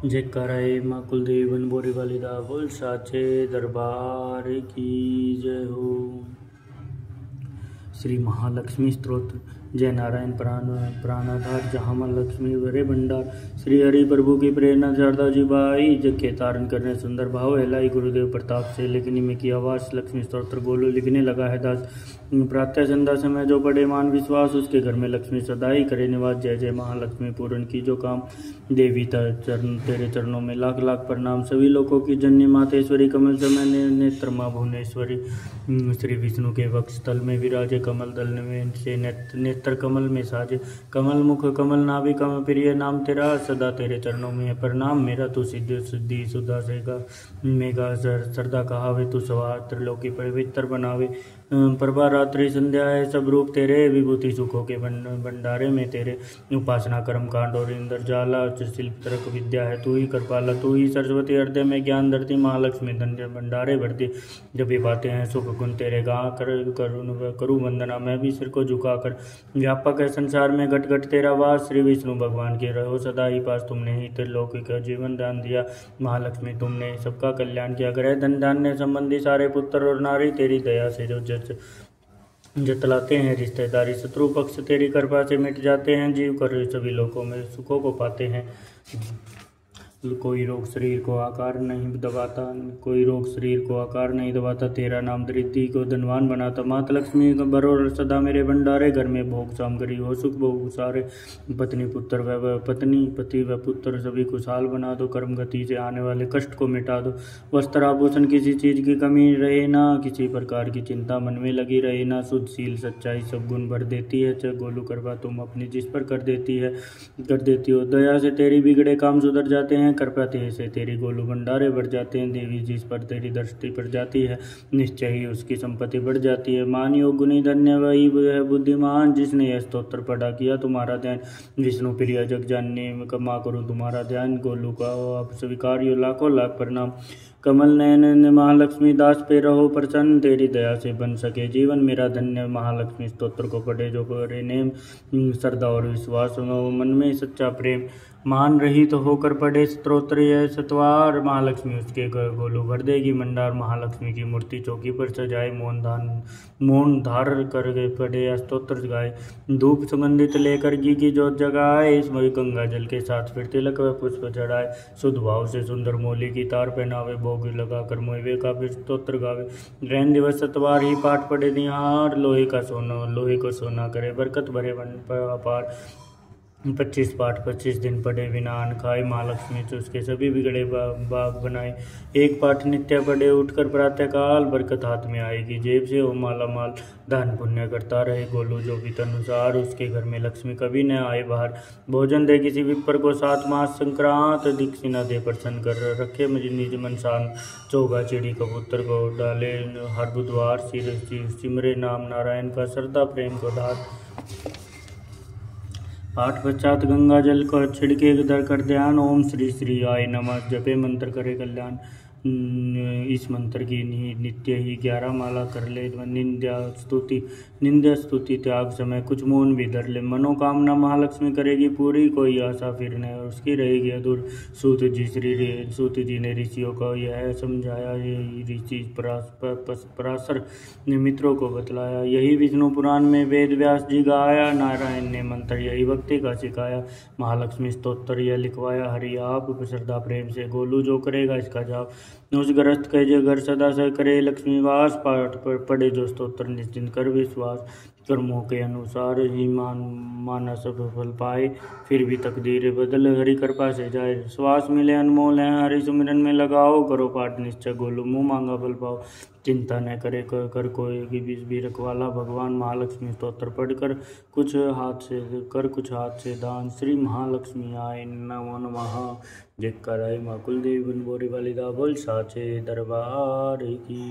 जयकाराए माँ कुलदेवी वन बोरी वाली दा बोल साचे दरबार की जय हो। श्री महालक्ष्मी स्तोत्र। जय नारायण प्राणाधार जहाँ माँ लक्ष्मी वरे भंडार। श्री हरि प्रभु की प्रेरणा शारदा जी बाई जग के तारण करने सुंदर भाव एलाई गुरुदेव प्रताप से लिखनी में की आवाज लक्ष्मी स्तोत्र गोलू लिखने लगा है दास। प्रातः संध्या समय जो पढ़े मान विश्वास उसके घर में लक्ष्मी सदाई करे निवास। जय जय महालक्ष्मी पूर्ण की जो काम देवी तेरे चरणों में लाख लाख प्रणाम। सभी लोगों की जननी मातेश्वरी कमल समय नेत्र माँ भुवनेश्वरी। श्री विष्णु के वक्ष तल में विराजे कमल दल में से नेत्र कमल में साजे। कमल मुख कमल नाभि कमल प्रिय नाम तेरा सदा तेरे चरणों में है प्रणाम मेरा। तू सिद्धि सुधा से मेगा श्रद्धा कहावे तू सवा त्रिलोकी पवित्र बनावे। प्रभा रात्रि संध्या है सब रूप तेरे विभूति सुखों के भंडारे में तेरे। उपासना कर्म कांड और इंद्र जाला शिल्प तर्क विद्या है तू ही कृपाला। तू ही सरस्वती हृदय में ज्ञान धरती महालक्ष्मी धन्य भंडारे भरती। जब भी पाते हैं सुख गुण तेरे गा करूँ वंदना मैं भी सिर को झुकाकर। व्यापक है संसार में घट घट तेरा वास। श्री विष्णु भगवान के रहो सदा ही पास। तुमने ही त्रिलोकी का जीवन दान दिया महालक्ष्मी तुमने सबका कल्याण किया। ग्रह धन धान्य संबंधी सारे पुत्र और नारी तेरी दया से जो जतलाते हैं रिश्तेदारी शत्रु पक्ष तेरी कृपा से मिट जाते हैं। जीव कर सभी लोगों में सुखों को पाते हैं। कोई रोग शरीर को आकार नहीं दबाता तेरा नाम दरिद्री को धनवान बनाता। माता लक्ष्मी बरोर सदा मेरे भंडारे घर में भोग सामग्री हो सुख भोग सारे। पत्नी पति व पुत्र सभी खुशहाल बना दो। कर्म गति से आने वाले कष्ट को मिटा दो। वस्त्र आभूषण किसी चीज की कमी रहे ना। किसी प्रकार की चिंता मन में लगी रहे ना। शुद्धशील सच्चाई सब गुण भर देती है। चाहे गोलू कृपा तुम अपनी जिस पर कर देती हो। दया से तेरी बिगड़े काम सुधर जाते हैं। कृपा से तेरी गोलू भंडारे बढ़ जाते हैं। देवी जिस पर तेरी दृष्टि पड़ जाती है निश्चय ही उसकी संपत्ति बढ़ जाती है। मान योग गुणी धन्य वही है बुद्धिमान जिसने यह स्तोत्र पढ़ा किया तुम्हारा ध्यान। विष्णु प्रिय जग जानने कमा करूँ तुम्हारा ध्यान। गोलू का आप स्वीकार यो लाखों लाख प्रणाम। कमल नयन महालक्ष्मी दास पे रहो प्रसन्न तेरी दया से बन सके जीवन मेरा धन्य। महालक्ष्मी स्तोत्र को पढ़े जो करे नेम श्रद्धा और विश्वास मन में सच्चा प्रेम। मान रही तो होकर पढ़े स्तोत्र यह सतवार। महालक्ष्मी उसके गोलू भर देगी भंडार। महालक्ष्मी की मूर्ति चौकी पर सजाए मौन धार कर पढ़े स्तोत्र गाए। धूप सुगंधित लेकर घी की जोत जगाए। इसमें गंगा जल के साथ फिर तिलक व पुष्प चढ़ाए। शुद्ध भाव से सुंदर मोली की तार पहनावे। भोग लगाकर मोहवे का फिर स्तोत्र गावे। रैन दिवस सतवार ही पाठ पढ़े निहार। लोहे को सोना करे बरकत भरे अपार। 25 पाठ 25 दिन पढ़े बिना अन्न खाए। महालक्ष्मी तो उसके सभी बिगड़े बाग बनाए। एक पाठ नित्य पढ़े उठकर प्रातःकाल बरकत हाथ में आएगी। जेब से हो माला माल दान पुण्य करता रहे गोलू जो भी अनुसार। उसके घर में लक्ष्मी कभी न आए बाहर। भोजन दे किसी विप्र को 7 मास संक्रांत। दीक्षिणा दे प्रसन्न कर रखे मुझे निज मन शांत। चौगा चिड़ी कबूतर को डाले हर बुधवार। सिमरे नाम नारायण का श्रद्धा प्रेम को दात। पाठ पश्चात गंगा जल को छिड़के कर ध्यान। ओम श्री श्री आय नमः जपे मंत्र करे कल्याण। इस मंत्र की नित्य ही 11 माला कर ले। निंद्या स्तुति त्याग समय कुछ मौन भी धर ले। मनोकामना महालक्ष्मी करेगी पूरी। कोई आशा फिर नहीं उसकी रहेगी अधूर। सूत जी ने ऋषियों को यह समझाया। यही ऋषि पराशर ने मित्रों को बतलाया। यही विष्णु पुराण में वेद व्यास जी गाया। नारायण ने मंत्र यही भक्ति का सिखाया। महालक्ष्मी स्तोत्र यह लिखवाया हरि आप। श्रद्धा प्रेम से गोलू जो करेगा इसका जाप उस ग्रस्त के घर सदा से करे लक्ष्मी वास। पाठ पढ़े जो स्तोत्र निश्चिंत कर विश्वास। कर्मों के अनुसार ही माना सब फल पाए। फिर भी तकदीर बदल हरि कृपा से जाए। श्वास मिले अनमोल है हरि सुमिरन में लगाओ। करो पाठ निश्चय गोलू मुँह मांगा फल पाओ। चिंता न करे कर कोई भी रखवाला। भगवान महालक्ष्मी स्तोत्र पढ़कर कुछ हाथ से दान। श्री महालक्ष्मी आय नमो नमः। जयकाराए माँ कुलदेवी वन बोरी वाली दा बोल साचे दरबार की।